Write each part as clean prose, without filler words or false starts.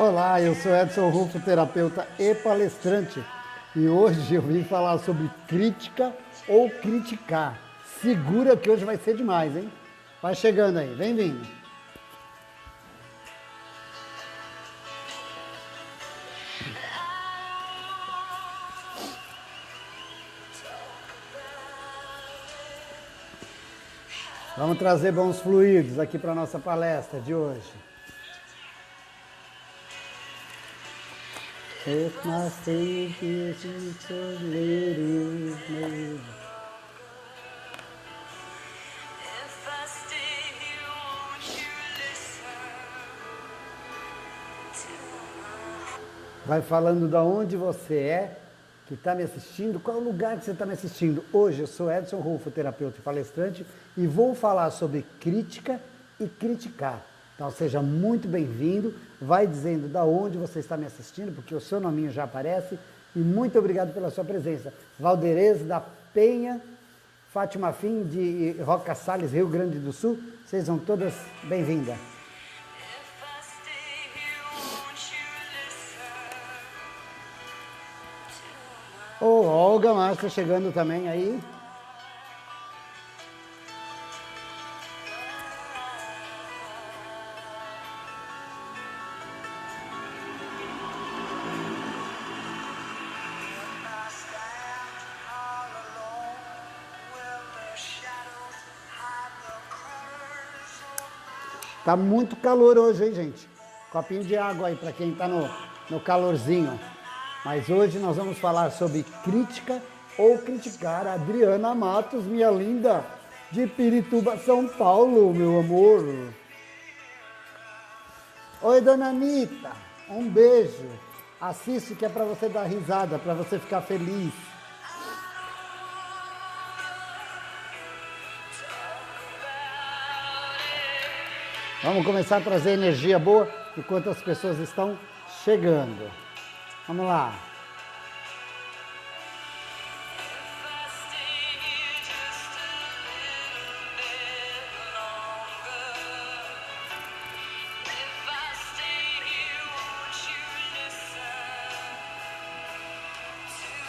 Olá, eu sou Edson Rufo, terapeuta e palestrante, e hoje eu vim falar sobre crítica ou criticar. Segura que hoje vai ser demais, hein? Vai chegando aí, vem vindo. Vamos trazer bons fluidos aqui para a nossa palestra de hoje. If my faith is so little, vai falando da onde você é, que está me assistindo, qual é o lugar que você está me assistindo. Hoje eu sou Edson Rufo, terapeuta e palestrante, e vou falar sobre crítica e criticar. Então seja muito bem-vindo, vai dizendo da onde você está me assistindo, porque o seu nominho já aparece, e muito obrigado pela sua presença. Valderez da Penha, Fátima Fim de Roca Salles, Rio Grande do Sul, vocês são todas bem-vindas. Ô, Olga Márcia chegando também aí. Tá muito calor hoje, hein, gente? Copinho de água aí para quem tá no calorzinho. Mas hoje nós vamos falar sobre crítica ou criticar. Adriana Matos, minha linda, de Pirituba, São Paulo, meu amor. Oi, dona Anitta, um beijo. Assiste que é para você dar risada, para você ficar feliz. Vamos começar a trazer energia boa enquanto as pessoas estão chegando. Vamos lá.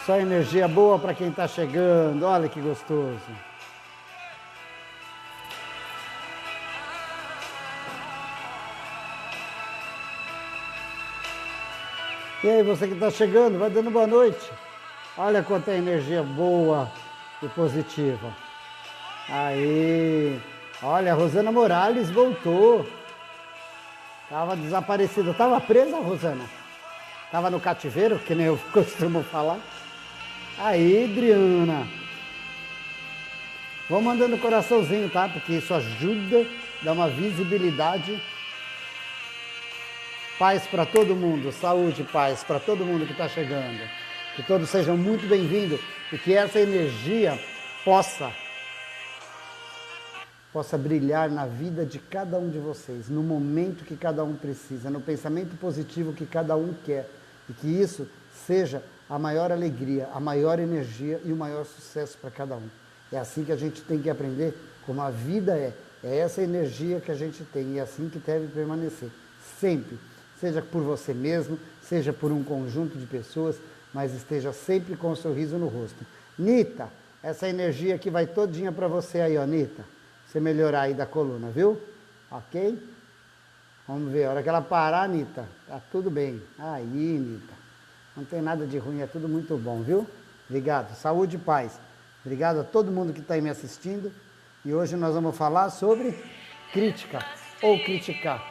Só energia boa para quem está chegando. Olha que gostoso. E aí, você que está chegando, vai dando boa noite. Olha quanta energia boa e positiva. Aí, olha, a Rosana Morales voltou. Estava desaparecida. Estava presa, Rosana? Estava no cativeiro, que nem eu costumo falar. Aí, Adriana. Vão mandando coraçãozinho, tá? Porque isso ajuda, dá uma visibilidade. Paz para todo mundo, saúde e paz para todo mundo que está chegando. Que todos sejam muito bem-vindos e que essa energia possa brilhar na vida de cada um de vocês, no momento que cada um precisa, no pensamento positivo que cada um quer. E que isso seja a maior alegria, a maior energia e o maior sucesso para cada um. É assim que a gente tem que aprender como a vida é. É essa energia que a gente tem e é assim que deve permanecer, sempre. Seja por você mesmo, seja por um conjunto de pessoas, mas esteja sempre com um sorriso no rosto. Nita, essa energia aqui vai todinha para você aí, ó, Nita. Você melhorar aí da coluna, viu? Ok? Vamos ver, a hora que ela parar, Nita, tá tudo bem. Aí, Nita, não tem nada de ruim, é tudo muito bom, viu? Obrigado, saúde e paz. Obrigado a todo mundo que está aí me assistindo. E hoje nós vamos falar sobre crítica ou criticar.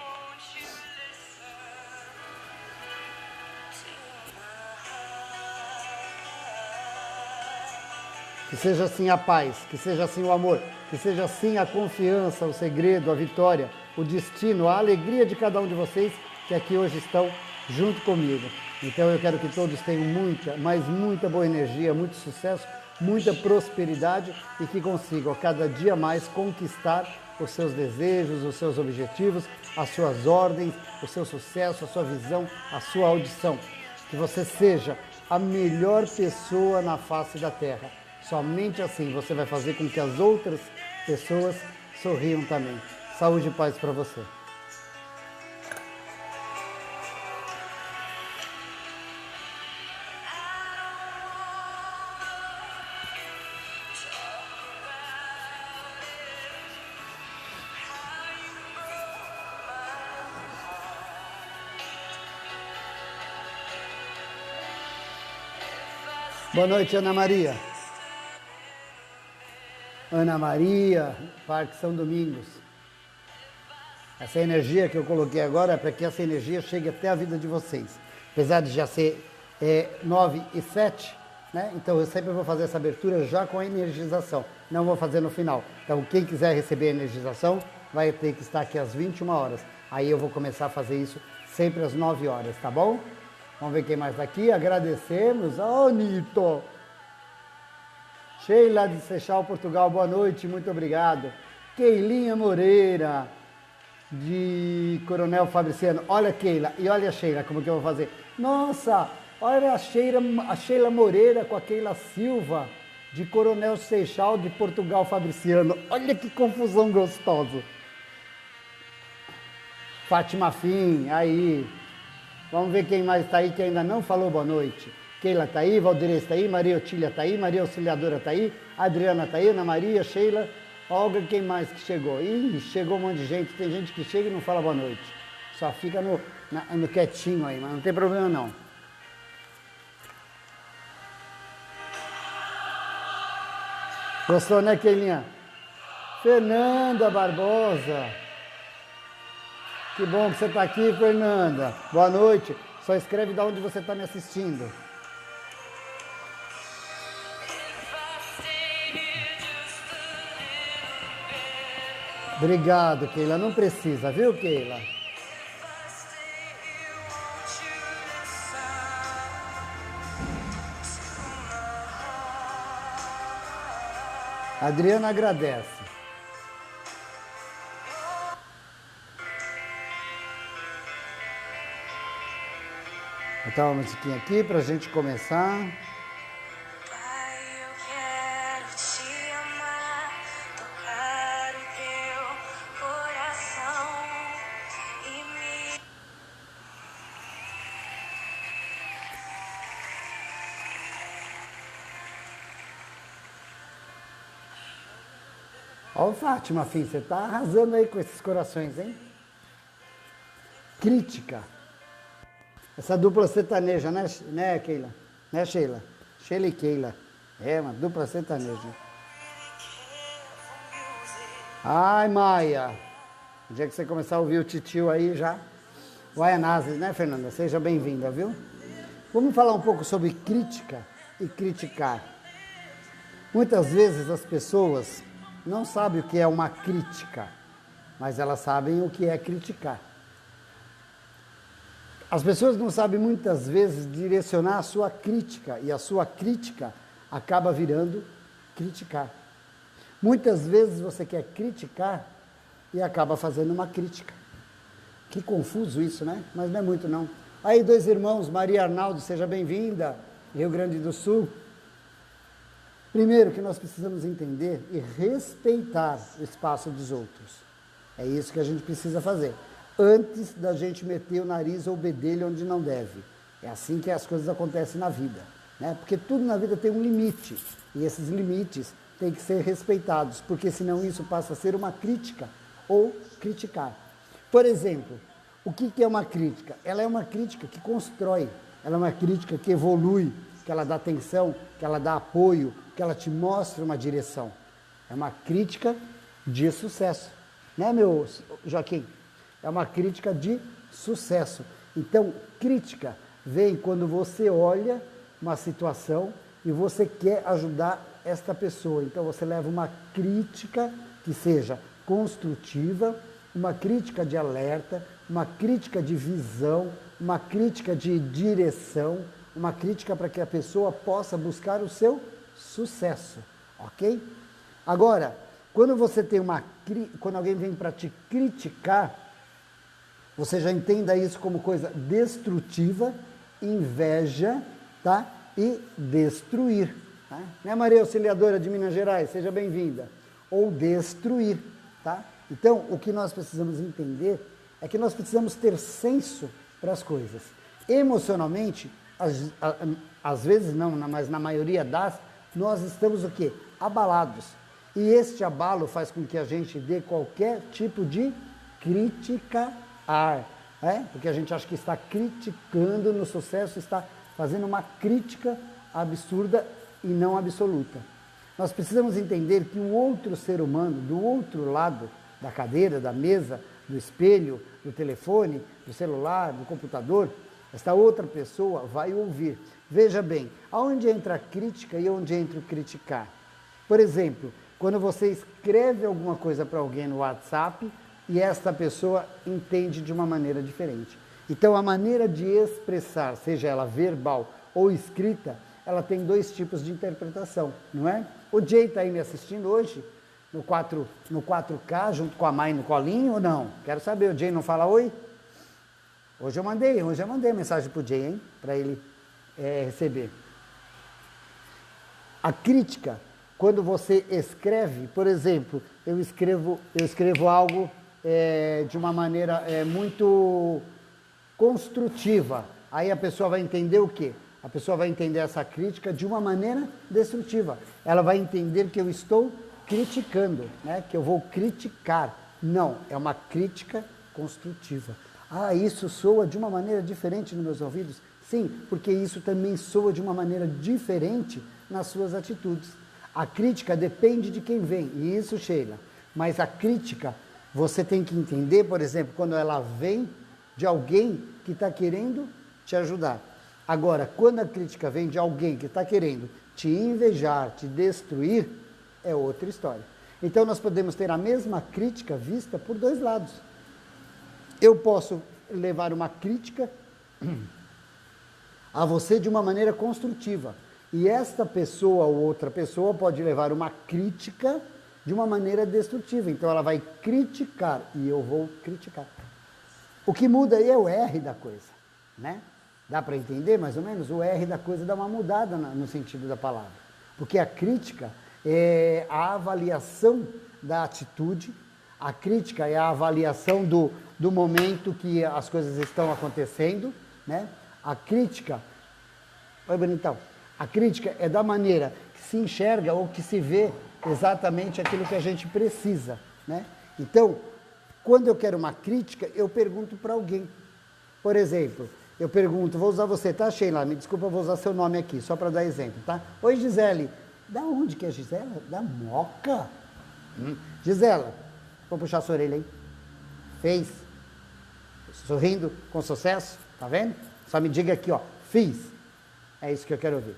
Que seja assim a paz, que seja assim o amor, que seja assim a confiança, o segredo, a vitória, o destino, a alegria de cada um de vocês que aqui hoje estão junto comigo. Então eu quero que todos tenham muita, mas muita boa energia, muito sucesso, muita prosperidade e que consigam cada dia mais conquistar os seus desejos, os seus objetivos, as suas ordens, o seu sucesso, a sua visão, a sua audição. Que você seja a melhor pessoa na face da Terra. Somente assim você vai fazer com que as outras pessoas sorriam também. Saúde e paz para você. Boa noite, Ana Maria. Ana Maria, Parque São Domingos. Essa energia que eu coloquei agora é para que essa energia chegue até a vida de vocês. Apesar de já ser 9 e 7, né? Então eu sempre vou fazer essa abertura já com a energização. Não vou fazer no final. Então quem quiser receber a energização vai ter que estar aqui às 21 horas. Aí eu vou começar a fazer isso sempre às 9 horas, tá bom? Vamos ver quem mais está aqui. Agradecemos. Ô, Nito! Sheila de Seixal, Portugal. Boa noite, muito obrigado. Keilinha Moreira, de Coronel Fabriciano. Olha, Keila, e olha a Sheila, como que eu vou fazer. Nossa, olha a Sheila Moreira com a Keila Silva, de Coronel Seixal, de Portugal Fabriciano. Olha que confusão gostosa. Fátima Fim, aí. Vamos ver quem mais está aí que ainda não falou boa noite. Keila está aí, Valdirei está aí, Maria Otília está aí, Maria Auxiliadora está aí, Adriana está aí, Ana Maria, Sheila, Olga, quem mais que chegou? Ih, chegou um monte de gente, tem gente que chega e não fala boa noite. Só fica no quietinho aí, mas não tem problema não. Gostou, né, Keilinha? Fernanda Barbosa. Que bom que você está aqui, Fernanda. Boa noite. Só escreve de onde você está me assistindo. Obrigado, Keila. Não precisa, viu, Keila? Adriana agradece. Vou botar uma musiquinha aqui para a gente começar. Pai, eu quero te amar, tocar o teu coração e me... Ó, Fátima, filho, você tá arrasando aí com esses corações, hein? Crítica. Essa dupla sertaneja, né, Keila? Né, Sheila? Sheila e Keila. É, uma dupla sertaneja. Ai, Maia. O dia que você começar a ouvir o titio aí já. Guaianazes, né, Fernanda? Seja bem-vinda, viu? Vamos falar um pouco sobre crítica e criticar. Muitas vezes as pessoas não sabem o que é uma crítica, mas elas sabem o que é criticar. As pessoas não sabem muitas vezes direcionar a sua crítica, e a sua crítica acaba virando criticar. Muitas vezes você quer criticar e acaba fazendo uma crítica. Que confuso isso, né? Mas não é muito não. Aí, dois irmãos, Maria e Arnaldo, seja bem-vinda, Rio Grande do Sul. Primeiro que nós precisamos entender e respeitar o espaço dos outros. É isso que a gente precisa fazer. Antes da gente meter o nariz ou o bedelho onde não deve. É assim que as coisas acontecem na vida, né? Porque tudo na vida tem um limite, e esses limites têm que ser respeitados, porque senão isso passa a ser uma crítica ou criticar. Por exemplo, o que é uma crítica? Ela é uma crítica que constrói, ela é uma crítica que evolui, que ela dá atenção, que ela dá apoio, que ela te mostra uma direção. É uma crítica de sucesso, né, meu Joaquim? É uma crítica de sucesso. Então, crítica vem quando você olha uma situação e você quer ajudar esta pessoa. Então, você leva uma crítica que seja construtiva, uma crítica de alerta, uma crítica de visão, uma crítica de direção, uma crítica para que a pessoa possa buscar o seu sucesso, ok? Agora, quando você tem quando alguém vem para te criticar, você já entenda isso como coisa destrutiva, inveja, tá? E destruir. Tá? Né, Maria Auxiliadora de Minas Gerais? Seja bem-vinda. Ou destruir, tá? Então, o que nós precisamos entender é que nós precisamos ter senso para as coisas. Emocionalmente, às vezes não, mas na maioria das, nós estamos o quê? Abalados. E este abalo faz com que a gente dê qualquer tipo de crítica, porque a gente acha que está criticando no sucesso, está fazendo uma crítica absurda e não absoluta. Nós precisamos entender que o outro ser humano, do outro lado da cadeira, da mesa, do espelho, do telefone, do celular, do computador, esta outra pessoa vai ouvir. Veja bem, aonde entra a crítica e onde entra o criticar? Por exemplo, quando você escreve alguma coisa para alguém no WhatsApp e esta pessoa entende de uma maneira diferente. Então, a maneira de expressar, seja ela verbal ou escrita, ela tem dois tipos de interpretação, não é? O Jay está aí me assistindo hoje, no 4K, junto com a Mai no colinho ou não? Quero saber, o Jay não fala oi? Hoje eu mandei mensagem para o Jay, hein? Para ele receber. A crítica, quando você escreve, por exemplo, eu escrevo algo de uma maneira muito construtiva. Aí a pessoa vai entender o quê? A pessoa vai entender essa crítica de uma maneira destrutiva. Ela vai entender que eu estou criticando, né? Que eu vou criticar. Não, é uma crítica construtiva. Ah, isso soa de uma maneira diferente nos meus ouvidos? Sim, porque isso também soa de uma maneira diferente nas suas atitudes. A crítica depende de quem vem, e isso, Sheila. Mas a crítica, você tem que entender, por exemplo, quando ela vem de alguém que está querendo te ajudar. Agora, quando a crítica vem de alguém que está querendo te invejar, te destruir, é outra história. Então, nós podemos ter a mesma crítica vista por dois lados. Eu posso levar uma crítica a você de uma maneira construtiva. E esta pessoa ou outra pessoa pode levar uma crítica de uma maneira destrutiva. Então, ela vai criticar e eu vou criticar. O que muda aí é o R da coisa, né? Dá para entender mais ou menos? O R da coisa dá uma mudada no sentido da palavra. Porque a crítica é a avaliação da atitude, a crítica é a avaliação do momento que as coisas estão acontecendo, né? A crítica, oi bonitão, a crítica é da maneira que se enxerga ou que se vê exatamente aquilo que a gente precisa, né? Então, quando eu quero uma crítica, eu pergunto para alguém. Por exemplo, eu pergunto, vou usar você, tá, Sheila? Me desculpa, eu vou usar seu nome aqui, só para dar exemplo, tá? Oi, Gisele. Da onde que é Gisela? Da Moca. Gisela, vou puxar sua orelha aí. Fez. Sorrindo, com sucesso, tá vendo? Só me diga aqui, ó, fiz. É isso que eu quero ouvir.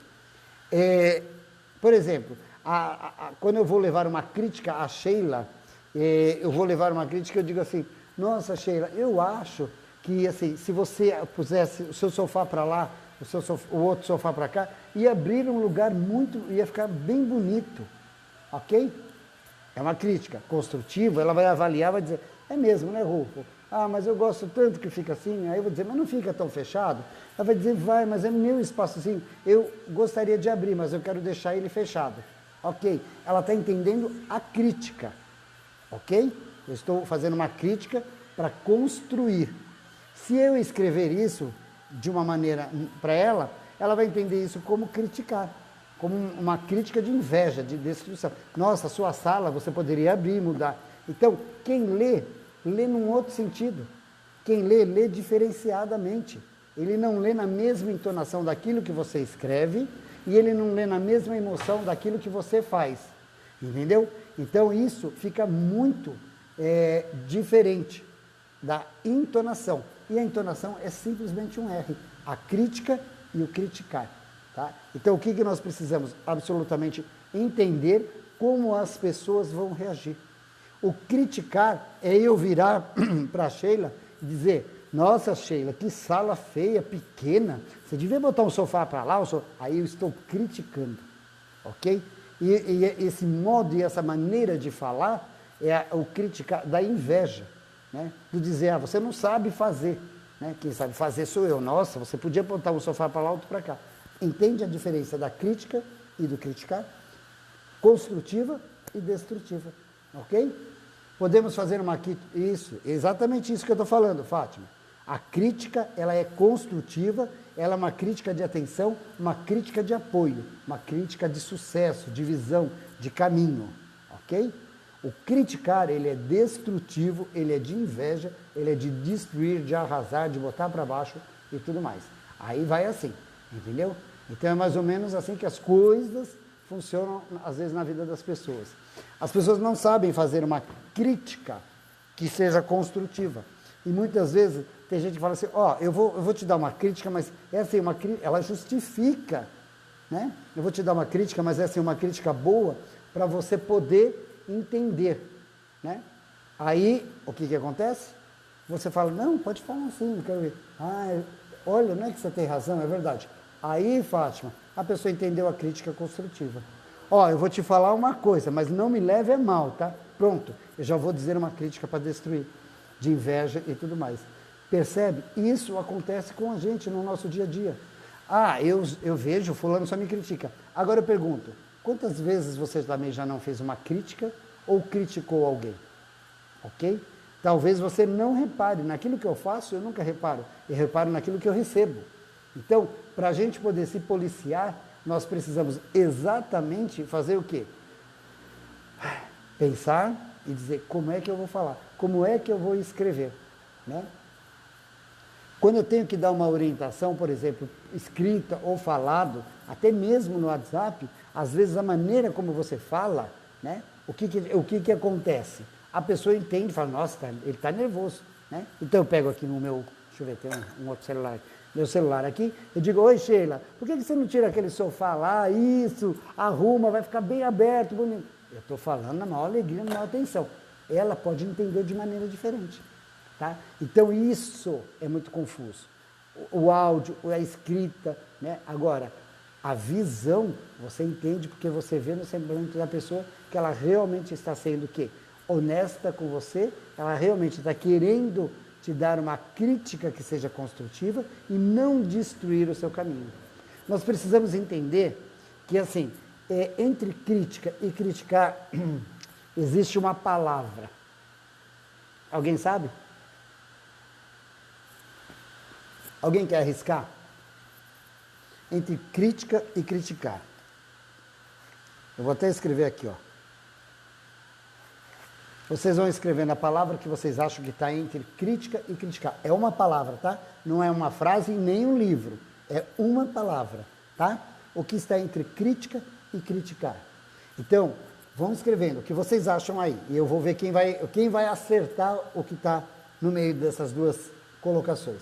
Por exemplo, quando eu vou levar uma crítica a Sheila, eu vou levar uma crítica, eu digo assim, nossa, Sheila, eu acho que assim, se você pusesse o seu sofá para lá, o outro sofá para cá, ia abrir um lugar ia ficar bem bonito, ok? É uma crítica construtiva, ela vai avaliar, vai dizer, é mesmo, né, Rufo? Ah, mas eu gosto tanto que fica assim, aí eu vou dizer, mas não fica tão fechado? Ela vai dizer, vai, mas é meu espaçozinho, eu gostaria de abrir, mas eu quero deixar ele fechado, ok? Ela está entendendo a crítica, ok? Eu estou fazendo uma crítica para construir. Se eu escrever isso de uma maneira para ela, ela vai entender isso como criticar, como uma crítica de inveja, de destruição. Nossa, sua sala você poderia abrir, mudar. Então, quem lê num outro sentido. Quem lê diferenciadamente. Ele não lê na mesma entonação daquilo que você escreve e ele não lê na mesma emoção daquilo que você faz. Entendeu? Então, isso fica muito diferente da entonação. E a entonação é simplesmente um R. A crítica e o criticar. Tá? Então, o que nós precisamos? Absolutamente entender como as pessoas vão reagir. O criticar é eu virar para a Sheila e dizer, nossa, Sheila, que sala feia, pequena, você devia botar um sofá para lá, aí eu estou criticando, ok? E esse modo e essa maneira de falar é o criticar da inveja, né? De dizer, você não sabe fazer, né? Quem sabe fazer sou eu, nossa, você podia botar um sofá para lá, outro para cá. Entende a diferença da crítica e do criticar? Construtiva e destrutiva, ok? Podemos fazer isso, exatamente isso que eu estou falando, Fátima. A crítica, ela é construtiva, ela é uma crítica de atenção, uma crítica de apoio, uma crítica de sucesso, de visão, de caminho, ok? O criticar, ele é destrutivo, ele é de inveja, ele é de destruir, de arrasar, de botar para baixo e tudo mais. Aí vai assim, entendeu? Então é mais ou menos assim que as coisas funcionam, às vezes, na vida das pessoas. As pessoas não sabem fazer uma crítica que seja construtiva. E muitas vezes tem gente que fala assim, eu vou te dar uma crítica, mas essa é uma crítica, ela justifica, né? Eu vou te dar uma crítica, mas essa é uma crítica boa para você poder entender, né? Aí, o que acontece? Você fala, não, pode falar assim, não quero ver. Olha, não é que você tem razão, é verdade. Aí, Fátima, a pessoa entendeu a crítica construtiva. Eu vou te falar uma coisa, mas não me leve a mal, tá? Pronto, eu já vou dizer uma crítica para destruir, de inveja e tudo mais. Percebe? Isso acontece com a gente no nosso dia a dia. Eu vejo, fulano só me critica. Agora eu pergunto, quantas vezes você também já não fez uma crítica ou criticou alguém? Ok? Talvez você não repare. Naquilo que eu faço, eu nunca reparo. Eu reparo naquilo que eu recebo. Então, para a gente poder se policiar, nós precisamos exatamente fazer o quê? Pensar e dizer como é que eu vou falar, como é que eu vou escrever, né? Quando eu tenho que dar uma orientação, por exemplo, escrita ou falado, até mesmo no WhatsApp, às vezes a maneira como você fala, né? O que acontece? A pessoa entende e fala, nossa, ele está nervoso, né? Então eu pego aqui no meu, deixa eu ver, tem um outro celular, meu celular aqui, eu digo, oi Sheila, por que você não tira aquele sofá lá, isso, arruma, vai ficar bem aberto, bonito. Eu estou falando na maior alegria, na maior atenção. Ela pode entender de maneira diferente, tá? Então isso é muito confuso. O áudio, a escrita, né? Agora, a visão, você entende porque você vê no semblante da pessoa que ela realmente está sendo o quê? Honesta com você, ela realmente está querendo te dar uma crítica que seja construtiva e não destruir o seu caminho. Nós precisamos entender que, assim, entre crítica e criticar, existe uma palavra. Alguém sabe? Alguém quer arriscar? Entre crítica e criticar. Eu vou até escrever aqui, ó. Vocês vão escrever na palavra que vocês acham que está entre crítica e criticar. É uma palavra, tá? Não é uma frase nem um livro. É uma palavra, tá? O que está entre crítica e criticar. Então, vão escrevendo o que vocês acham aí. E eu vou ver quem vai acertar o que está no meio dessas duas colocações.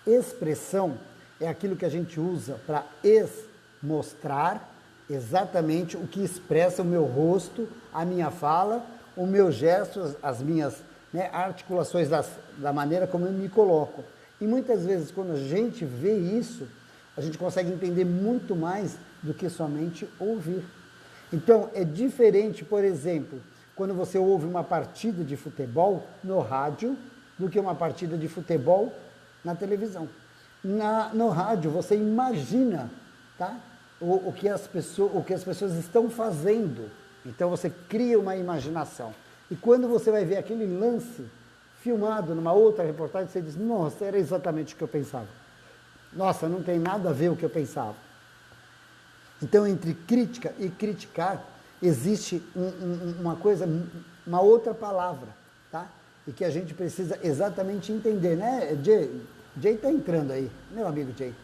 Expressão é aquilo que a gente usa para mostrar exatamente o que expressa o meu rosto, a minha fala, o meu gesto, as minhas, né, articulações da maneira como eu me coloco. E muitas vezes, quando a gente vê isso, a gente consegue entender muito mais do que somente ouvir. Então, é diferente, por exemplo, quando você ouve uma partida de futebol no rádio, do que uma partida de futebol na televisão. No rádio, você imagina, tá? O que as pessoas estão fazendo. Então, você cria uma imaginação. E quando você vai ver aquele lance filmado numa outra reportagem, você diz, nossa, era exatamente o que eu pensava. Nossa, não tem nada a ver o que eu pensava. Então, entre crítica e criticar, existe uma outra palavra, tá? E que a gente precisa exatamente entender, né? Jay está entrando aí, meu amigo Jay.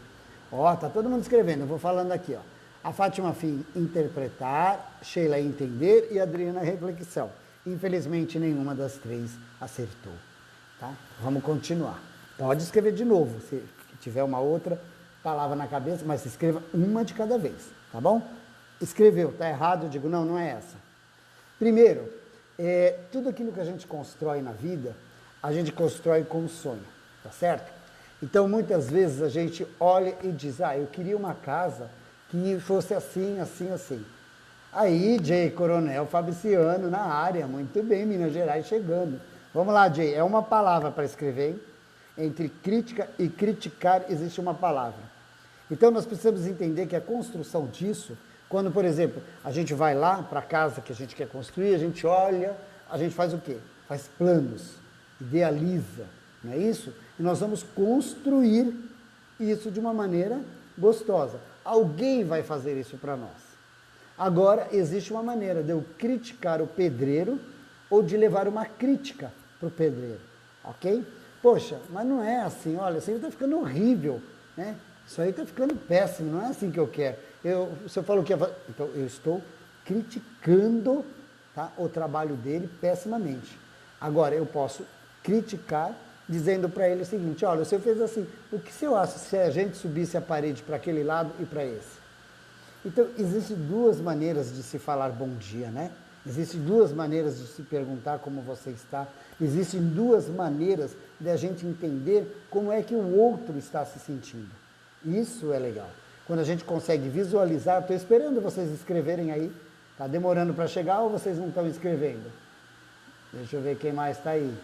Tá todo mundo escrevendo, eu vou falando aqui, ó. A Fátima Fim, interpretar, Sheila, entender e Adriana, reflexão. Infelizmente, nenhuma das três acertou, tá? Vamos continuar. Pode escrever de novo, se tiver uma outra palavra na cabeça, mas escreva uma de cada vez, tá bom? Escreveu, tá errado, eu digo, não é essa. Primeiro, tudo aquilo que a gente constrói na vida, a gente constrói com um sonho, tá certo? Então, muitas vezes a gente olha e diz, eu queria uma casa que fosse assim, assim, assim. Aí, Jay, Coronel Fabriciano na área, muito bem, Minas Gerais chegando. Vamos lá, Jay, é uma palavra para escrever, hein? Entre crítica e criticar existe uma palavra. Então, nós precisamos entender que a construção disso, quando, por exemplo, a gente vai lá para a casa que a gente quer construir, a gente olha, a gente faz o quê? Faz planos, idealiza, não é isso? E nós vamos construir isso de uma maneira gostosa. Alguém vai fazer isso para nós. Agora, existe uma maneira de eu criticar o pedreiro ou de levar uma crítica para o pedreiro, ok? Poxa, mas não é assim, olha, isso aí está ficando horrível, né? isso aí está ficando péssimo, não é assim que eu quero. Se eu falo que então eu estou criticando, tá, o trabalho dele pessimamente. Agora, eu posso criticar dizendo para ele o seguinte, olha, o senhor fez assim, o que o senhor acha se a gente subisse a parede para aquele lado e para esse? Então, existem duas maneiras de se falar bom dia, né? Existem duas maneiras de se perguntar como você está. Existem duas maneiras de a gente entender como é que o outro está se sentindo. Isso é legal. Quando a gente consegue visualizar, estou esperando vocês escreverem aí. Está demorando para chegar ou vocês não estão escrevendo? Deixa eu ver quem mais está aí.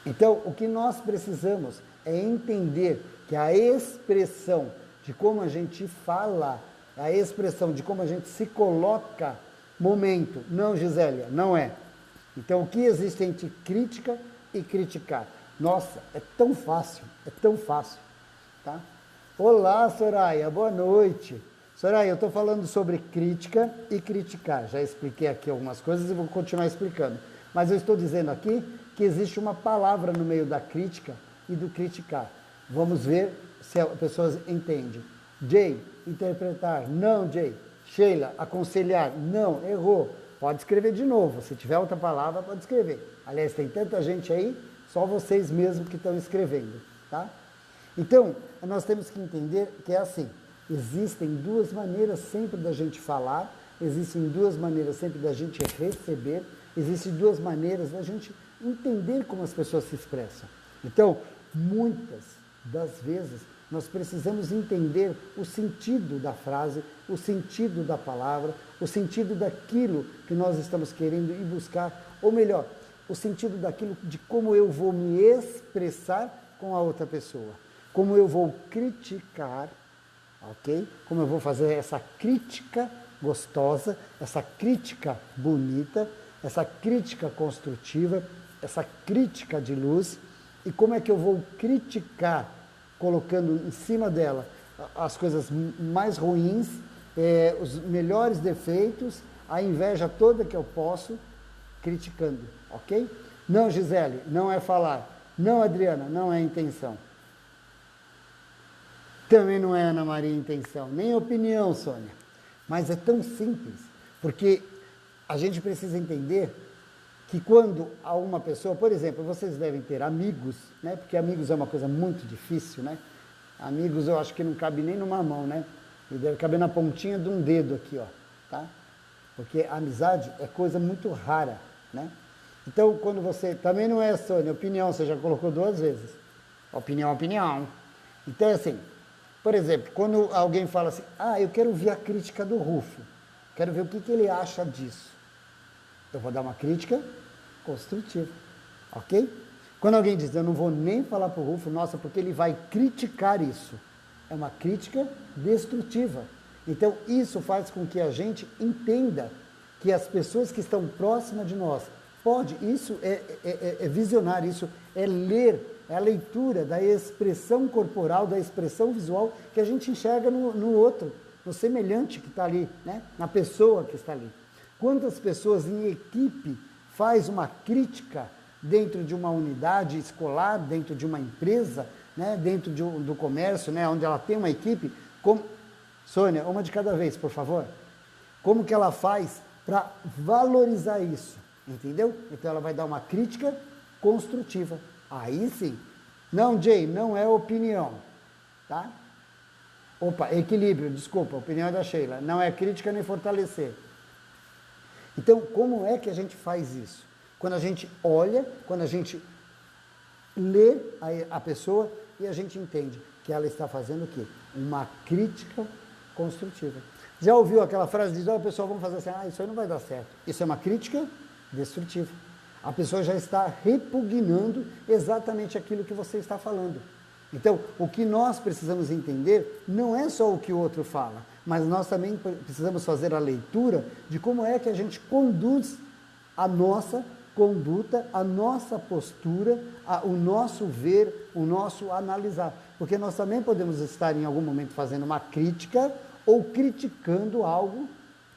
Então, o que nós precisamos é entender que a expressão de como a gente fala, a expressão de como a gente se coloca, momento. Não, Gisélia, não é. Então, o que existe entre crítica e criticar? Nossa, é tão fácil, tá? Olá, Soraya, boa noite. Soraya, eu estou falando sobre crítica e criticar. Já expliquei aqui algumas coisas e vou continuar explicando. Mas eu estou dizendo aqui que existe uma palavra no meio da crítica e do criticar. Vamos ver se as pessoas entendem. Jay, interpretar. Não, Jay. Sheila, aconselhar. Não, errou. Pode escrever de novo. Se tiver outra palavra, pode escrever. Aliás, tem tanta gente aí, só vocês mesmos que estão escrevendo, tá? Então, nós temos que entender que é assim. Existem duas maneiras sempre da gente falar, existem duas maneiras sempre da gente receber, existem duas maneiras da gente entender como as pessoas se expressam. Então, muitas das vezes, nós precisamos entender o sentido da frase, o sentido da palavra, o sentido daquilo que nós estamos querendo ir buscar, ou melhor, o sentido daquilo de como eu vou me expressar com a outra pessoa, como eu vou criticar, ok? Como eu vou fazer essa crítica gostosa, essa crítica bonita, essa crítica construtiva, essa crítica de luz, e como é que eu vou criticar, colocando em cima dela as coisas mais ruins, os melhores defeitos, a inveja toda que eu posso, criticando, ok? Não, Gisele, não é falar. Não, Adriana, não é intenção. Também não é, Ana Maria, intenção. Nem opinião, Sônia. Mas é tão simples, porque a gente precisa entender que quando há uma pessoa, por exemplo, vocês devem ter amigos, né? Porque amigos é uma coisa muito difícil, né? Amigos eu acho que não cabe nem numa mão, né? E deve caber na pontinha de um dedo aqui, ó, tá? Porque a amizade é coisa muito rara, né? Então, quando você... Também não é, Sônia, opinião, você já colocou 2 vezes. Opinião, opinião. Então, é assim, por exemplo, quando alguém fala assim, eu quero ver a crítica do Rufo, quero ver o que ele acha disso. Eu vou dar uma crítica construtiva, ok? Quando alguém diz, eu não vou nem falar para o Rufo, nossa, porque ele vai criticar isso. É uma crítica destrutiva. Então, isso faz com que a gente entenda que as pessoas que estão próximas de nós, isso é visionar, isso é ler, é a leitura da expressão corporal, da expressão visual que a gente enxerga no outro, no semelhante que está ali, né? Na pessoa que está ali. Quantas pessoas em equipe faz uma crítica dentro de uma unidade escolar, dentro de uma empresa, né? Dentro do comércio, né? Onde ela tem uma equipe, Sônia, uma de cada vez, por favor. Como que ela faz para valorizar isso? Entendeu? Então ela vai dar uma crítica construtiva. Aí sim. Não, Jay, não é opinião. Tá? Opa, equilíbrio, desculpa, opinião é da Sheila. Não é crítica nem fortalecer. Então, como é que a gente faz isso? Quando a gente olha, quando a gente lê a pessoa e a gente entende que ela está fazendo o quê? Uma crítica construtiva. Já ouviu aquela frase de o pessoal vamos fazer assim, isso aí não vai dar certo. Isso é uma crítica destrutiva. A pessoa já está repugnando exatamente aquilo que você está falando. Então, o que nós precisamos entender não é só o que o outro fala, mas nós também precisamos fazer a leitura de como é que a gente conduz a nossa conduta, a nossa postura, o nosso ver, o nosso analisar. Porque nós também podemos estar em algum momento fazendo uma crítica ou criticando algo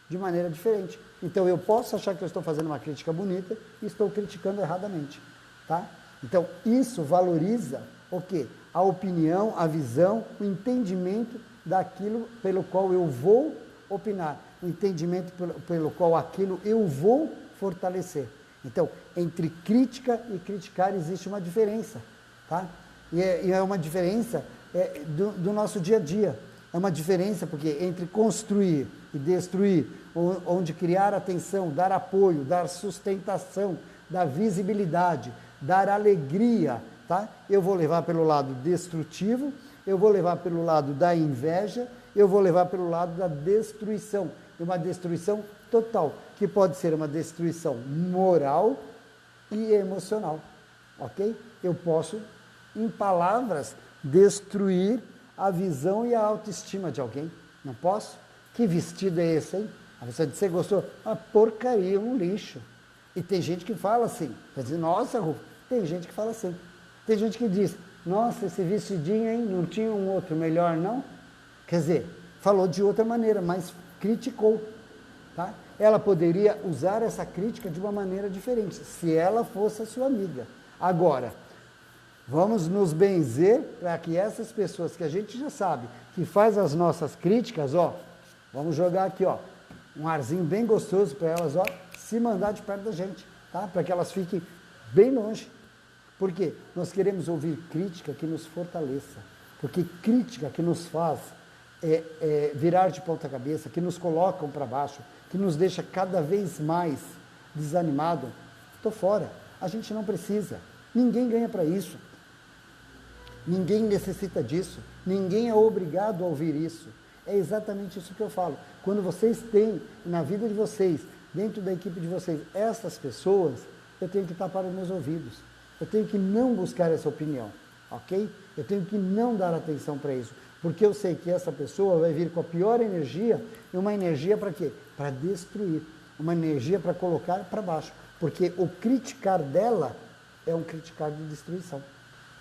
de maneira diferente. Então, eu posso achar que eu estou fazendo uma crítica bonita e estou criticando erradamente, tá? Então, isso valoriza o quê? a opinião, a visão, o entendimento daquilo pelo qual eu vou opinar, o entendimento pelo qual aquilo eu vou fortalecer. Então, entre crítica e criticar existe uma diferença, tá? E é uma diferença do nosso dia a dia. É uma diferença porque entre construir e destruir, onde criar atenção, dar apoio, dar sustentação, dar visibilidade, dar alegria, tá? Eu vou levar pelo lado destrutivo, eu vou levar pelo lado da inveja, eu vou levar pelo lado da destruição, uma destruição total, que pode ser uma destruição moral e emocional, ok? Eu posso, em palavras, destruir a visão e a autoestima de alguém, não posso? Que vestido é esse, hein? A pessoa diz, você gostou? Uma porcaria, um lixo. E tem gente que fala assim, quer dizer, nossa, Rufo, tem gente que fala assim. Tem gente que diz, nossa, esse vestidinho, hein, não tinha um outro melhor, não? Quer dizer, falou de outra maneira, mas criticou, tá? Ela poderia usar essa crítica de uma maneira diferente, se ela fosse a sua amiga. Agora, vamos nos benzer para que essas pessoas que a gente já sabe, que faz as nossas críticas, ó, vamos jogar aqui, ó, um arzinho bem gostoso para elas, ó, se mandar de perto da gente, tá? Para que elas fiquem bem longe. Por quê? Nós queremos ouvir crítica que nos fortaleça, porque crítica que nos faz virar de ponta cabeça, que nos colocam para baixo, que nos deixa cada vez mais desanimado, estou fora. A gente não precisa. Ninguém ganha para isso. Ninguém necessita disso. Ninguém é obrigado a ouvir isso. É exatamente isso que eu falo. Quando vocês têm na vida de vocês, dentro da equipe de vocês, essas pessoas, eu tenho que tapar os meus ouvidos. Eu tenho que não buscar essa opinião, ok? Eu tenho que não dar atenção para isso, porque eu sei que essa pessoa vai vir com a pior energia, e uma energia para quê? Para destruir, uma energia para colocar para baixo, porque o criticar dela é um criticar de destruição,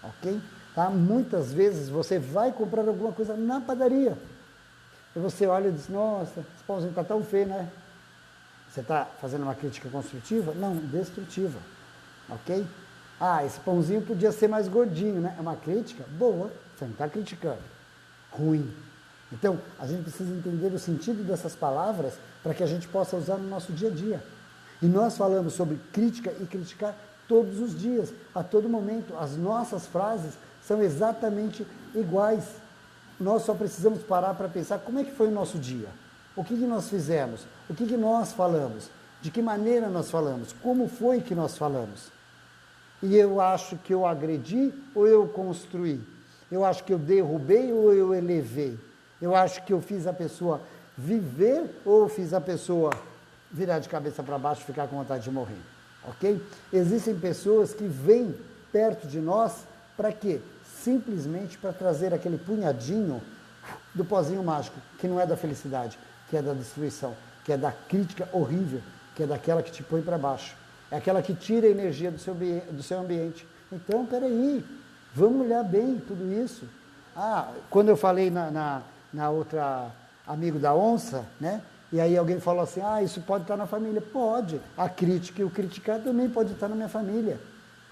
ok? Tá? Muitas vezes você vai comprar alguma coisa na padaria, e você olha e diz, nossa, esse pãozinho está tão feio, né? Você está fazendo uma crítica construtiva? Não, destrutiva, ok? Ah, esse pãozinho podia ser mais gordinho, né? É uma crítica boa, você não está criticando. Ruim. Então, a gente precisa entender o sentido dessas palavras para que a gente possa usar no nosso dia a dia. E nós falamos sobre crítica e criticar todos os dias, a todo momento. As nossas frases são exatamente iguais. Nós só precisamos parar para pensar como é que foi o nosso dia. O que nós fizemos? O que nós falamos? De que maneira nós falamos? Como foi que nós falamos? E eu acho que eu agredi ou eu construí? Eu acho que eu derrubei ou eu elevei? Eu acho que eu fiz a pessoa viver ou eu fiz a pessoa virar de cabeça para baixo e ficar com vontade de morrer? Ok? Existem pessoas que vêm perto de nós para quê? Simplesmente para trazer aquele punhadinho do pozinho mágico, que não é da felicidade, que é da destruição, que é da crítica horrível, que é daquela que te põe para baixo. É aquela que tira a energia do seu ambiente. Então, peraí, vamos olhar bem tudo isso. Ah, quando eu falei na outra amigo da onça, né? E aí alguém falou assim, ah, isso pode estar na família. Pode. A crítica e o criticar também pode estar na minha família.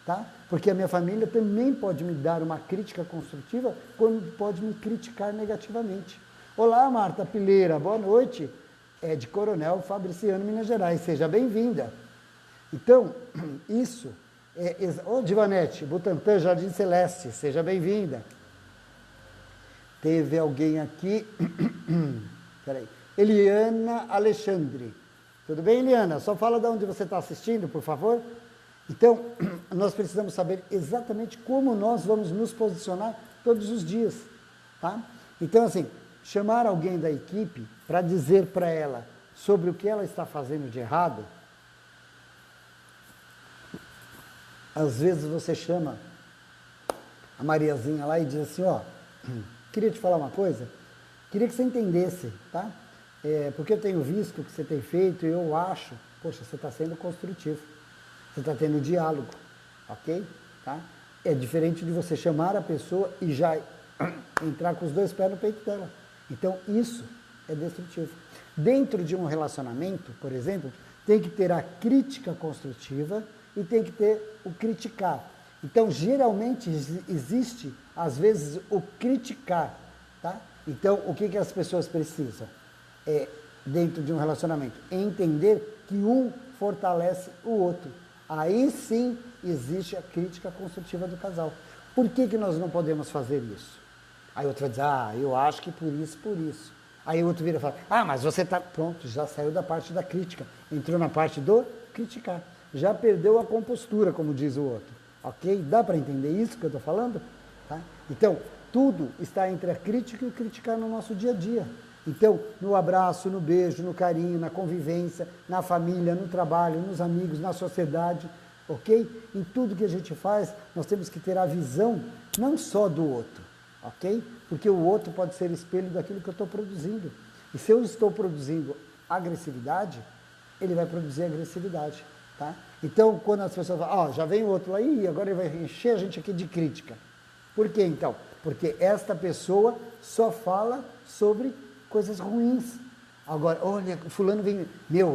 Tá? Porque a minha família também pode me dar uma crítica construtiva, quando pode me criticar negativamente. Olá, Marta Pileira, boa noite. É de Coronel Fabriciano, Minas Gerais. Seja bem-vinda. Então, isso é... Ô, Divanete, Butantã, Jardim Celeste, seja bem-vinda. Teve alguém aqui... Peraí. Eliana Alexandre. Tudo bem, Eliana? Só fala de onde você está assistindo, por favor. Então, nós precisamos saber exatamente como nós vamos nos posicionar todos os dias, tá? Então, assim, chamar alguém da equipe para dizer para ela sobre o que ela está fazendo de errado. Às vezes você chama a Mariazinha lá e diz assim, ó, queria te falar uma coisa, queria que você entendesse, tá? Porque eu tenho visto o que você tem feito e eu acho, poxa, você está sendo construtivo, você está tendo diálogo, ok? Tá? É diferente de você chamar a pessoa e já entrar com os dois pés no peito dela. Então, isso é destrutivo. Dentro de um relacionamento, por exemplo, tem que ter a crítica construtiva e tem que ter o criticar. Então, geralmente existe, às vezes, o criticar, tá? Então, o que as pessoas precisam? Dentro de um relacionamento, entender que um fortalece o outro. Aí sim existe a crítica construtiva do casal. Por que nós não podemos fazer isso? Aí outro vai dizer, eu acho que por isso, por isso. Aí o outro vira e fala, mas você tá... Pronto, já saiu da parte da crítica, entrou na parte do criticar. Já perdeu a compostura, como diz o outro. Ok? Dá para entender isso que eu estou falando? Tá? Então, tudo está entre a crítica e o criticar no nosso dia a dia. Então, no abraço, no beijo, no carinho, na convivência, na família, no trabalho, nos amigos, na sociedade, ok? Em tudo que a gente faz, nós temos que ter a visão não só do outro, ok? Porque o outro pode ser espelho daquilo que eu estou produzindo. E se eu estou produzindo agressividade, ele vai produzir agressividade, tá? Então, quando as pessoas falam, já vem o outro lá, e agora ele vai encher a gente aqui de crítica. Por quê, então? Porque esta pessoa só fala sobre coisas ruins. Agora, olha, fulano vem,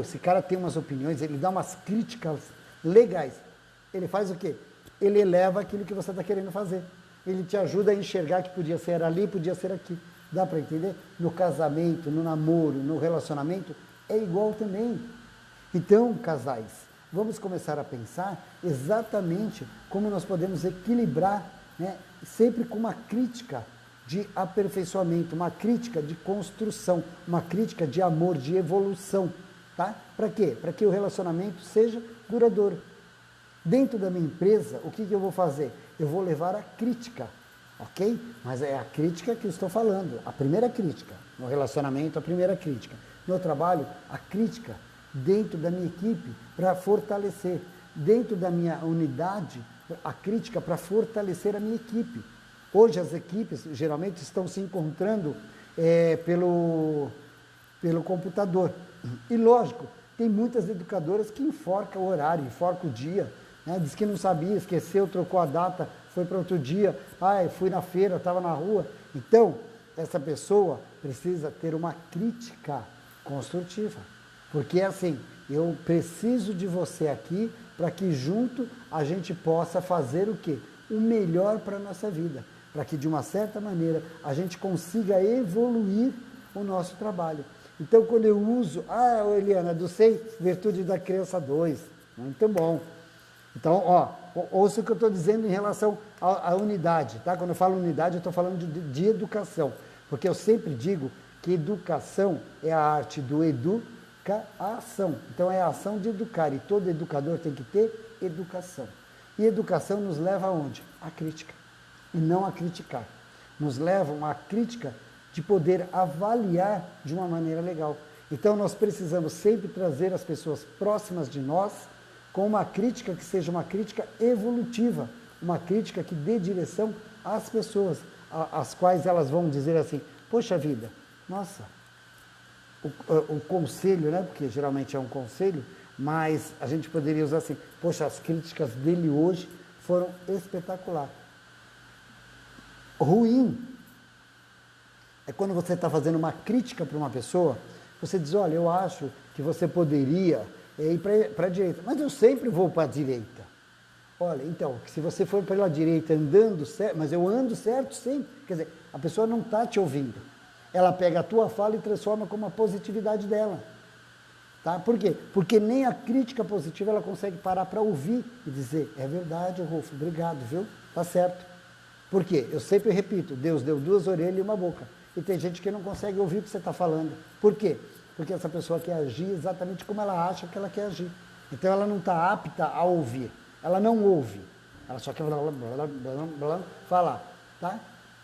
esse cara tem umas opiniões, ele dá umas críticas legais. Ele faz o quê? Ele eleva aquilo que você está querendo fazer. Ele te ajuda a enxergar que podia ser ali, podia ser aqui. Dá para entender? No casamento, no namoro, no relacionamento, é igual também. Então, casais, vamos começar a pensar exatamente como nós podemos equilibrar, né, sempre com uma crítica de aperfeiçoamento, uma crítica de construção, uma crítica de amor, de evolução, tá? Para quê? Para que o relacionamento seja duradouro. Dentro da minha empresa, o que eu vou fazer? Eu vou levar a crítica, ok? Mas é a crítica que eu estou falando, a primeira crítica. No relacionamento, a primeira crítica. No trabalho, a crítica dentro da minha equipe para fortalecer. Dentro da minha unidade, a crítica para fortalecer a minha equipe. Hoje as equipes geralmente estão se encontrando pelo computador. E lógico, tem muitas educadoras que enforcam o horário, enforcam o dia, né? Diz que não sabia, esqueceu, trocou a data, foi para outro dia, fui na feira, estava na rua. Então, essa pessoa precisa ter uma crítica construtiva. Porque assim, eu preciso de você aqui para que junto a gente possa fazer o quê? O melhor para a nossa vida. Para que, de uma certa maneira, a gente consiga evoluir o nosso trabalho. Então, quando eu uso, Eliana, do 6, virtude da criança 2, muito bom. Então, ouça o que eu estou dizendo em relação à unidade, tá? Quando eu falo unidade, eu estou falando de educação, porque eu sempre digo que educação é a arte do educação. Então, é a ação de educar, e todo educador tem que ter educação. E educação nos leva aonde? À crítica. E não a criticar. Nos levam à crítica de poder avaliar de uma maneira legal. Então nós precisamos sempre trazer as pessoas próximas de nós com uma crítica que seja uma crítica evolutiva, uma crítica que dê direção às pessoas, às quais elas vão dizer assim, poxa vida, nossa, o conselho, né? Porque geralmente é um conselho, mas a gente poderia usar assim, poxa, as críticas dele hoje foram espetaculares. Ruim é quando você está fazendo uma crítica para uma pessoa, você diz, olha, eu acho que você poderia ir para a direita, mas eu sempre vou para a direita. Olha, então, se você for pela direita andando certo, mas eu ando certo sempre, quer dizer, a pessoa não está te ouvindo. Ela pega a tua fala e transforma como a positividade dela. Tá? Por quê? Porque nem a crítica positiva ela consegue parar para ouvir e dizer, é verdade, Rufo, obrigado, viu? Tá certo. Por quê? Eu sempre repito, Deus deu 2 orelhas e 1 boca. E tem gente que não consegue ouvir o que você está falando. Por quê? Porque essa pessoa quer agir exatamente como ela acha que ela quer agir. Então ela não está apta a ouvir. Ela não ouve. Ela só quer falar. Tá?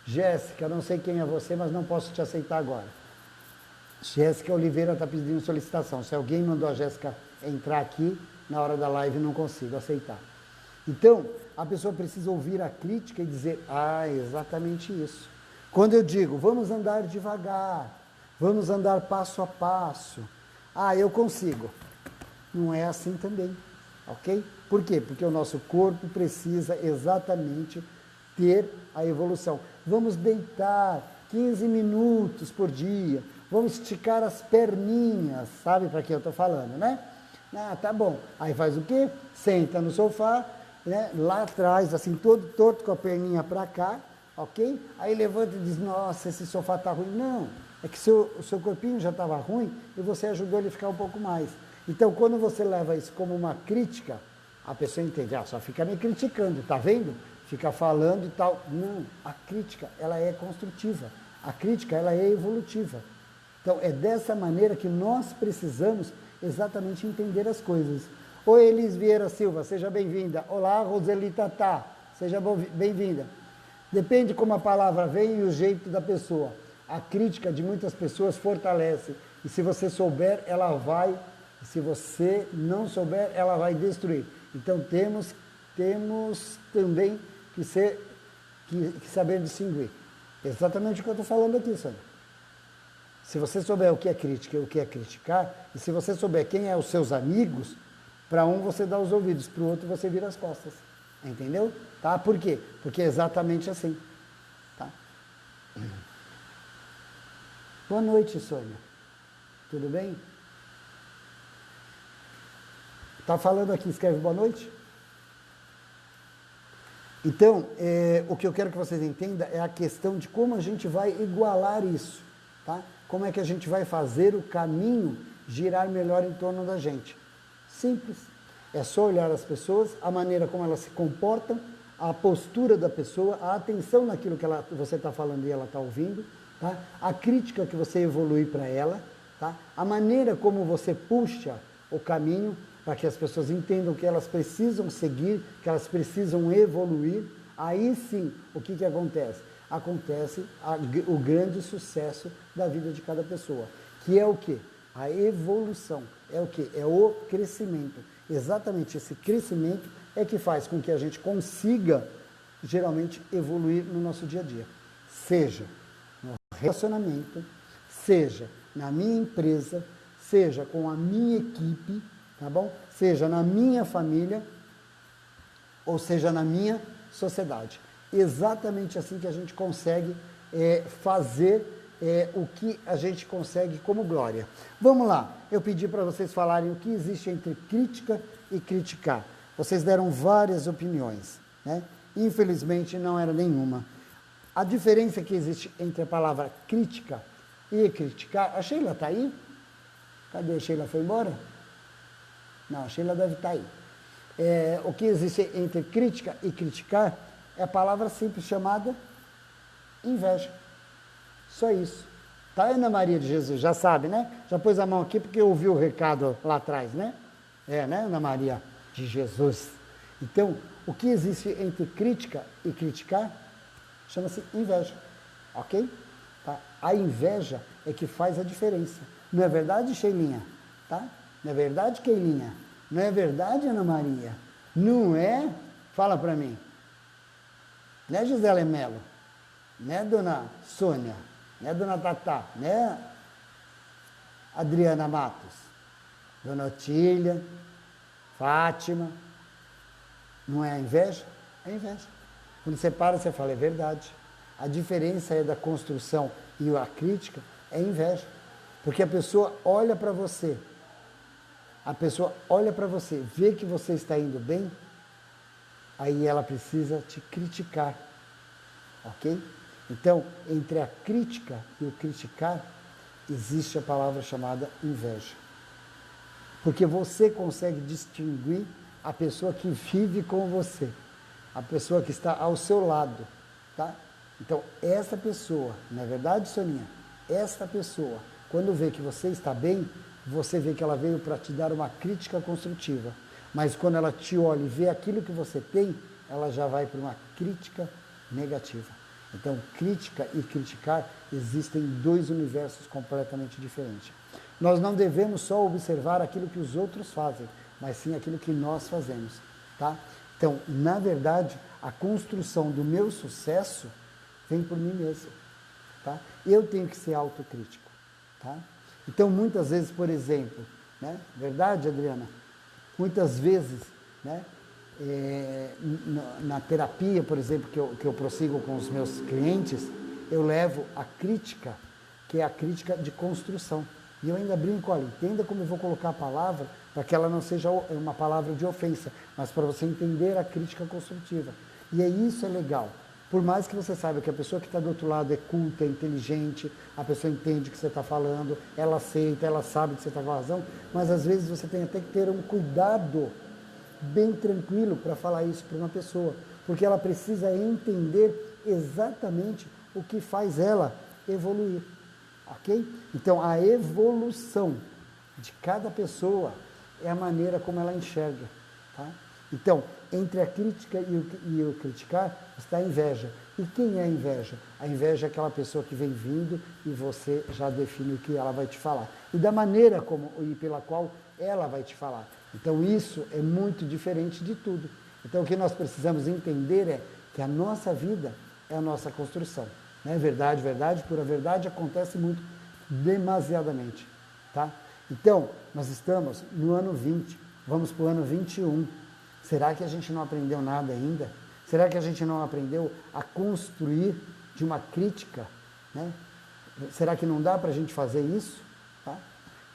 Jéssica, não sei quem é você, mas não posso te aceitar agora. Jéssica Oliveira está pedindo solicitação. Se alguém mandou a Jéssica entrar aqui, na hora da live não consigo aceitar. Então, a pessoa precisa ouvir a crítica e dizer, exatamente isso. Quando eu digo, vamos andar devagar, vamos andar passo a passo, eu consigo. Não é assim também, ok? Por quê? Porque o nosso corpo precisa exatamente ter a evolução. Vamos deitar 15 minutos por dia, vamos esticar as perninhas, sabe para que eu estou falando, né? Tá bom. Aí faz o quê? Senta no sofá, né, lá atrás, assim, todo torto com a perninha para cá, ok? Aí levanta e diz, nossa, esse sofá está ruim. Não, é que o seu corpinho já estava ruim e você ajudou ele a ficar um pouco mais. Então, quando você leva isso como uma crítica, a pessoa entende, só fica me criticando, tá vendo? Fica falando e tal. Não, a crítica, ela é construtiva. A crítica, ela é evolutiva. Então, é dessa maneira que nós precisamos exatamente entender as coisas. Oi, Elis Vieira Silva, seja bem-vinda. Olá, Roseli Tatá, seja bem-vinda. Depende como a palavra vem e o jeito da pessoa. A crítica de muitas pessoas fortalece. E se você souber, ela vai. E se você não souber, ela vai destruir. Então, temos também que saber distinguir. Exatamente o que eu estou falando aqui, Sandra. Se você souber o que é crítica e o que é criticar, e se você souber quem é os seus amigos, para um você dá os ouvidos, para o outro você vira as costas. Entendeu? Tá? Por quê? Porque é exatamente assim. Tá? Boa noite, Sônia. Tudo bem? Tá falando aqui, escreve boa noite? Então, o que eu quero que vocês entendam é a questão de como a gente vai igualar isso, tá? Como é que a gente vai fazer o caminho girar melhor em torno da gente. Simples. É só olhar as pessoas, a maneira como elas se comportam, a postura da pessoa, a atenção naquilo que você está falando e ela está ouvindo, tá? A crítica que você evolui para ela, tá? A maneira como você puxa o caminho para que as pessoas entendam que elas precisam seguir, que elas precisam evoluir. Aí sim, o que acontece? Acontece o grande sucesso da vida de cada pessoa, que é o quê? A evolução. É o quê? É o crescimento. Exatamente esse crescimento é que faz com que a gente consiga, geralmente, evoluir no nosso dia a dia. Seja no relacionamento, seja na minha empresa, seja com a minha equipe, tá bom? Seja na minha família, ou seja na minha sociedade. Exatamente assim que a gente consegue fazer o que a gente consegue como glória. Vamos lá, eu pedi para vocês falarem o que existe entre crítica e criticar. Vocês deram várias opiniões, né? Infelizmente não era nenhuma. A diferença que existe entre a palavra crítica e criticar... A Sheila está aí? Cadê a Sheila? Foi embora? Não, a Sheila deve estar aí. O que existe entre crítica e criticar é a palavra simples chamada inveja. Só isso. Tá, Ana Maria de Jesus? Já sabe, né? Já pôs a mão aqui porque ouviu o recado lá atrás, né? Né, Ana Maria de Jesus? Então, o que existe entre crítica e criticar chama-se inveja. Ok? Tá? A inveja é que faz a diferença. Não é verdade, Sheilinha? Tá? Não é verdade, Keilinha? Não é verdade, Ana Maria? Não é? Fala para mim. Né, Gisele Melo? Né, dona Sônia? Né, dona Tatá? Né, Adriana Matos? Dona Otília? Fátima? Não é a inveja? É inveja. Quando você para, você fala, é verdade. A diferença é da construção e a crítica é inveja. Porque a pessoa olha para você, vê que você está indo bem, aí ela precisa te criticar, ok? Então, entre a crítica e o criticar, existe a palavra chamada inveja. Porque você consegue distinguir a pessoa que vive com você, a pessoa que está ao seu lado, tá? Então, essa pessoa, não é verdade, Soninha? Essa pessoa, quando vê que você está bem, você vê que ela veio para te dar uma crítica construtiva. Mas quando ela te olha e vê aquilo que você tem, ela já vai para uma crítica negativa. Então, crítica e criticar existem dois universos completamente diferentes. Nós não devemos só observar aquilo que os outros fazem, mas sim aquilo que nós fazemos, tá? Então, na verdade, a construção do meu sucesso vem por mim mesmo, tá? Eu tenho que ser autocrítico, tá? Então, muitas vezes, por exemplo, né? Verdade, Adriana? Muitas vezes, né? Na terapia, por exemplo, que eu prossigo com os meus clientes, eu levo a crítica, que é a crítica de construção. E eu ainda brinco, olha, entenda como eu vou colocar a palavra para que ela não seja uma palavra de ofensa, mas para você entender a crítica construtiva. E isso é legal. Por mais que você saiba que a pessoa que está do outro lado é culta, é inteligente, a pessoa entende o que você está falando, ela aceita, ela sabe que você está com razão, mas às vezes você tem até que ter um cuidado bem tranquilo para falar isso para uma pessoa, porque ela precisa entender exatamente o que faz ela evoluir, ok? Então, a evolução de cada pessoa é a maneira como ela enxerga, tá? Então, entre a crítica e o criticar, está a inveja. E quem é a inveja? A inveja é aquela pessoa que vem vindo e você já define o que ela vai te falar. E da maneira como e pela qual ela vai te falar. Então, isso é muito diferente de tudo. Então, o que nós precisamos entender é que a nossa vida é a nossa construção. Né? Verdade, verdade, pura verdade acontece muito, demasiadamente. Tá? Então, nós estamos no ano 20, vamos para o ano 21. Será que a gente não aprendeu nada ainda? Será que a gente não aprendeu a construir de uma crítica? Né? Será que não dá para a gente fazer isso? Tá?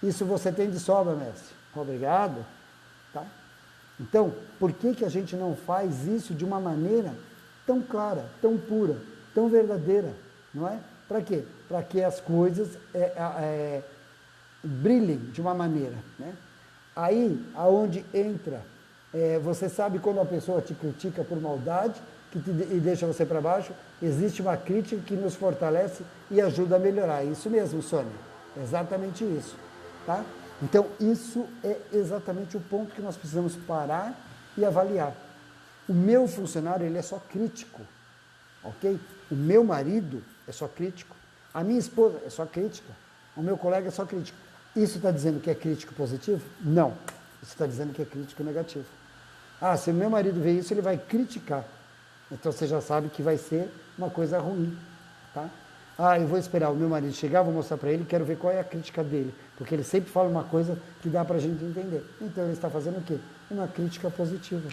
Isso você tem de sobra, mestre. Obrigado. Tá? Então, por que a gente não faz isso de uma maneira tão clara, tão pura, tão verdadeira? Não é? Para quê? Para que as coisas brilhem de uma maneira. Né? Aí, aonde entra, você sabe quando a pessoa te critica por maldade e deixa você para baixo, existe uma crítica que nos fortalece e ajuda a melhorar. Isso mesmo, Sônia. Exatamente isso. Tá? Então, isso é exatamente o ponto que nós precisamos parar e avaliar. O meu funcionário, ele é só crítico, ok? O meu marido é só crítico. A minha esposa é só crítica. O meu colega é só crítico. Isso está dizendo que é crítico positivo? Não. Isso está dizendo que é crítico negativo. Ah, se o meu marido vê isso, ele vai criticar. Então, você já sabe que vai ser uma coisa ruim, tá? Ah, eu vou esperar o meu marido chegar, vou mostrar para ele, quero ver qual é a crítica dele. Porque ele sempre fala uma coisa que dá para a gente entender. Então, ele está fazendo o quê? Uma crítica positiva.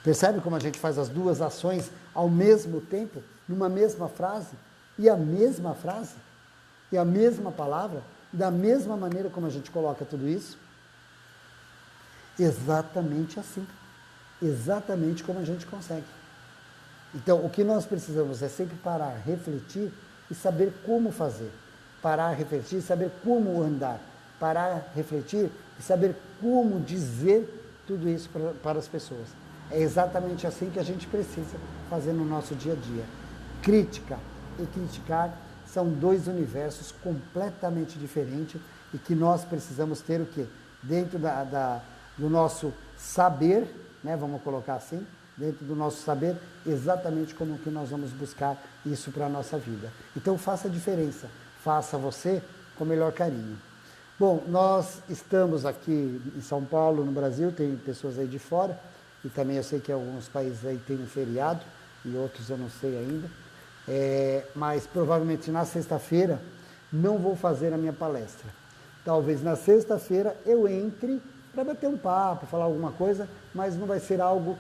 Percebe como a gente faz as duas ações ao mesmo tempo, numa mesma frase? E a mesma frase? E a mesma palavra? Da mesma maneira como a gente coloca tudo isso? Exatamente assim. Exatamente como a gente consegue. Então, o que nós precisamos é sempre parar, refletir e saber como fazer. Parar, refletir e saber como andar. Parar, refletir e saber como dizer tudo isso para as pessoas. É exatamente assim que a gente precisa fazer no nosso dia a dia. Crítica e criticar são dois universos completamente diferentes e que nós precisamos ter o quê? Dentro do nosso saber, né, vamos colocar assim, dentro do nosso saber, exatamente como que nós vamos buscar isso para a nossa vida. Então faça a diferença, faça você com o melhor carinho. Bom, nós estamos aqui em São Paulo, no Brasil, tem pessoas aí de fora, e também eu sei que alguns países aí tem um feriado, e outros eu não sei ainda, mas provavelmente na sexta-feira não vou fazer a minha palestra. Talvez na sexta-feira eu entre para bater um papo, falar alguma coisa, mas não vai ser algo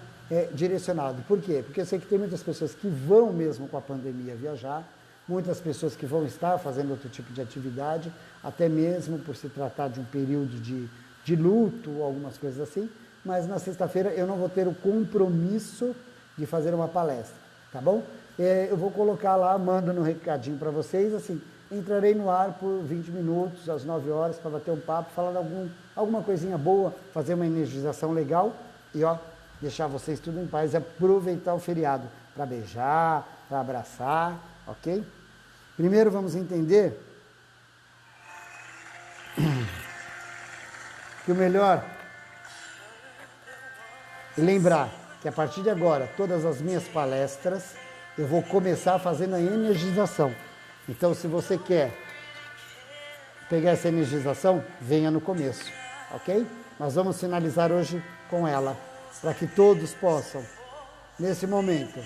direcionado. Por quê? Porque eu sei que tem muitas pessoas que vão mesmo com a pandemia viajar, muitas pessoas que vão estar fazendo outro tipo de atividade, até mesmo por se tratar de um período de luto ou algumas coisas assim, mas na sexta-feira eu não vou ter o compromisso de fazer uma palestra, tá bom? Eu vou colocar lá, mando no recadinho para vocês, assim, entrarei no ar por 20 minutos, às 9 horas, para bater um papo, falar alguma coisinha boa, fazer uma energização legal e, deixar vocês tudo em paz e aproveitar o feriado para beijar, para abraçar, ok? Primeiro vamos entender que o melhor é lembrar que a partir de agora, todas as minhas palestras, eu vou começar fazendo a energização. Então, se você quer pegar essa energização, venha no começo, ok? Nós vamos finalizar hoje com ela, para que todos possam, nesse momento,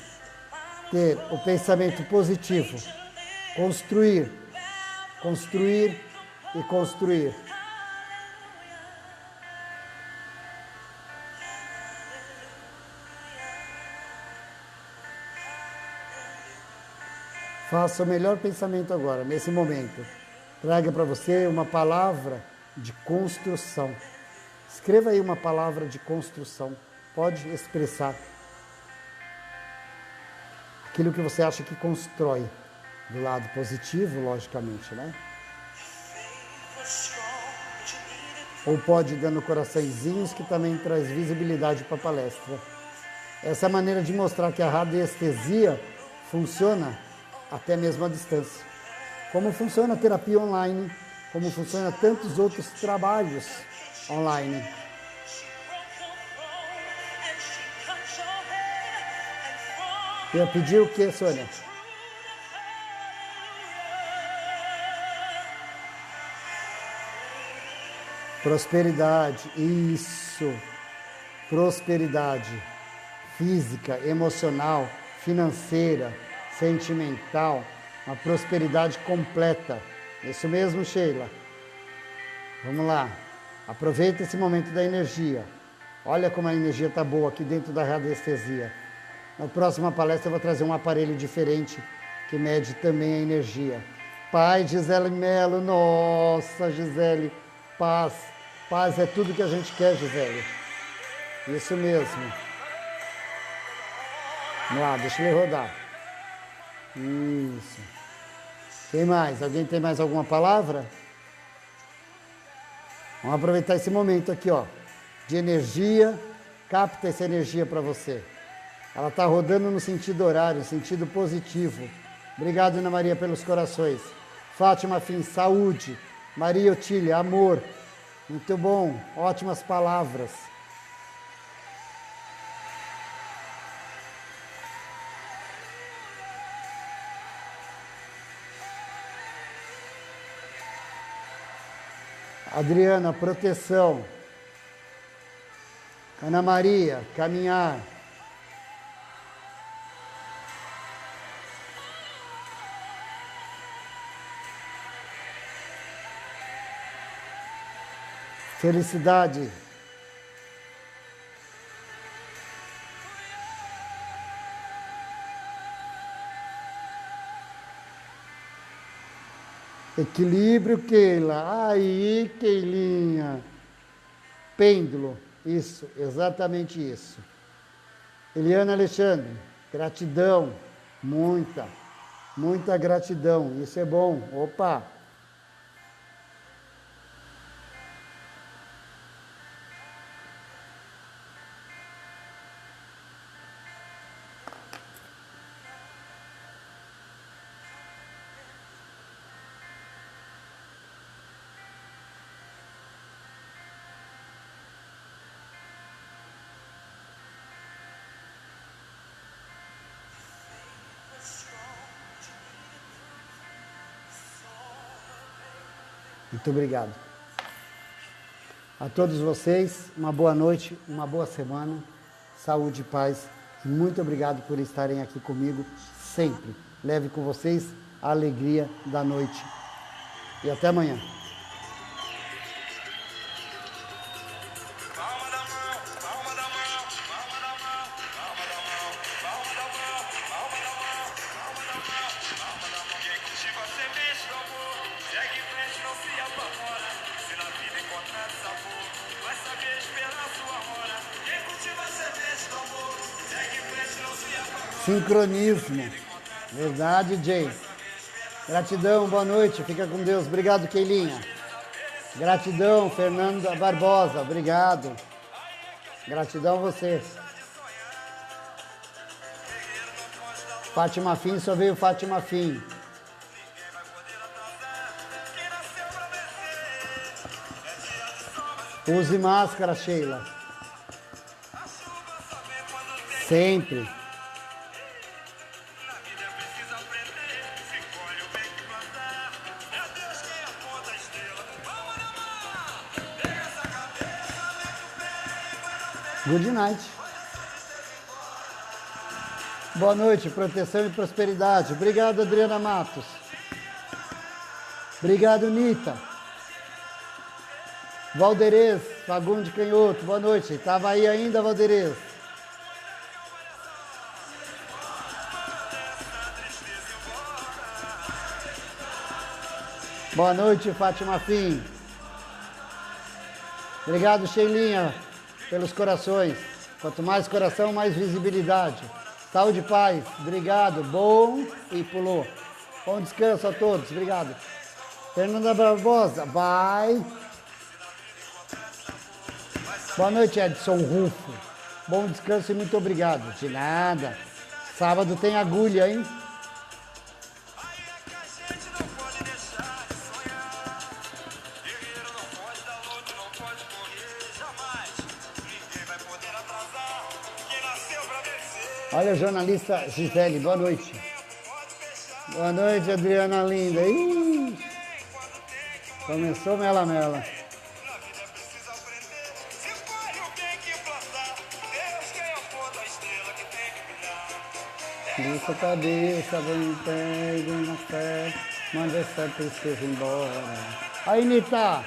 ter o pensamento positivo, construir e construir. Faça o melhor pensamento agora, nesse momento. traga para você uma palavra de construção. Escreva aí uma palavra de construção. Pode expressar aquilo que você acha que constrói, do lado positivo, logicamente, né? Ou pode ir dando coraçõezinhos, que também traz visibilidade para a palestra. Essa é a maneira de mostrar que a radiestesia funciona até mesmo à distância. Como funciona a terapia online, como funciona tantos outros trabalhos online. Eu ia pedir o que, Sônia? Prosperidade, isso. Prosperidade física, emocional, financeira, sentimental, uma prosperidade completa. Isso mesmo, Sheila. Vamos lá. Aproveita esse momento da energia. Olha como a energia está boa aqui dentro da radiestesia. Na próxima palestra eu vou trazer um aparelho diferente que mede também a energia. Pai, Gisele Melo, nossa, Gisele, paz. Paz é tudo que a gente quer, Gisele. Isso mesmo. Vamos lá, deixa ele rodar. Isso. Quem mais? Alguém tem mais alguma palavra? Vamos aproveitar esse momento aqui, ó, de energia. Capta essa energia para você. Ela está rodando no sentido horário, no sentido positivo. Obrigado, Ana Maria, pelos corações. Fátima Fim, saúde. Maria Otília, amor. Muito bom, ótimas palavras. Adriana, proteção. Ana Maria, caminhar. Felicidade. Equilíbrio, Keila. Aí, Keilinha. Pêndulo. Isso, exatamente isso. Eliana Alexandre, gratidão. Muita, muita gratidão. Isso é bom. Opa! Muito obrigado. A todos vocês, uma boa noite, uma boa semana, saúde e paz. Muito obrigado por estarem aqui comigo sempre. Leve com vocês a alegria da noite. E até amanhã. Sincronismo. Verdade, Jay. Gratidão, boa noite. Fica com Deus. Obrigado, Keilinha. Gratidão, Fernanda Barbosa. Obrigado. Gratidão a você. Fátima Fim, só veio Fátima Fim. Use máscara, Sheila. Sempre. Good night. Boa noite, proteção e prosperidade. Obrigado, Adriana Matos. Obrigado, Nita. Valderez, Fagundes Canhoto, boa noite. Estava aí ainda, Valderez? Boa noite, Fátima Fim. Obrigado, Sheilinha, pelos corações. Quanto mais coração, mais visibilidade. Saúde e paz. Obrigado. Bom e pulou. Bom descanso a todos. Obrigado. Fernanda Barbosa. Vai. Boa noite, Edson Rufo. Bom descanso e muito obrigado. De nada. Sábado tem agulha, hein? Olha a jornalista Gisele, boa noite. Boa noite, Adriana linda. Ih, começou mela. Deixa a cabeça, vem pé, na fé, manda essa tristeza embora. Aí, Nita,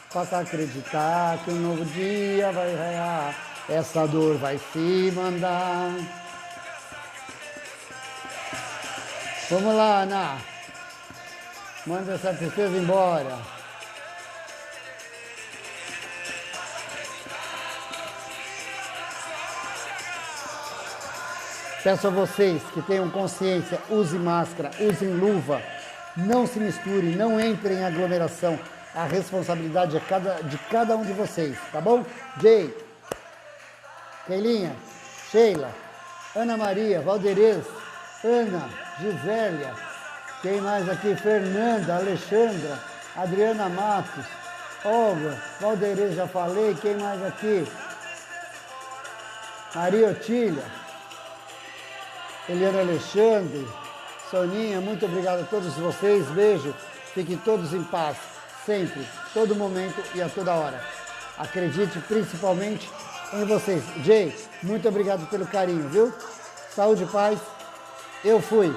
faça acreditar que um novo dia vai raiar. Essa dor vai se mandar. Vamos lá, Ana. Manda essa tristeza embora. Peço a vocês que tenham consciência, use máscara, usem luva, não se misturem, não entrem em aglomeração. A responsabilidade é de cada um de vocês, tá bom? Jay, Keilinha, Sheila, Ana Maria, Valderez, Ana, Gisélia, quem mais aqui? Fernanda, Alexandra, Adriana Matos, Olga, Valderez, já falei, quem mais aqui? Maria Otília, Eliana Alexandre, Soninha, muito obrigado a todos vocês, beijo, fiquem todos em paz, sempre, todo momento e a toda hora. Acredite principalmente em vocês. Jay, muito obrigado pelo carinho, viu? Saúde e paz. Eu fui.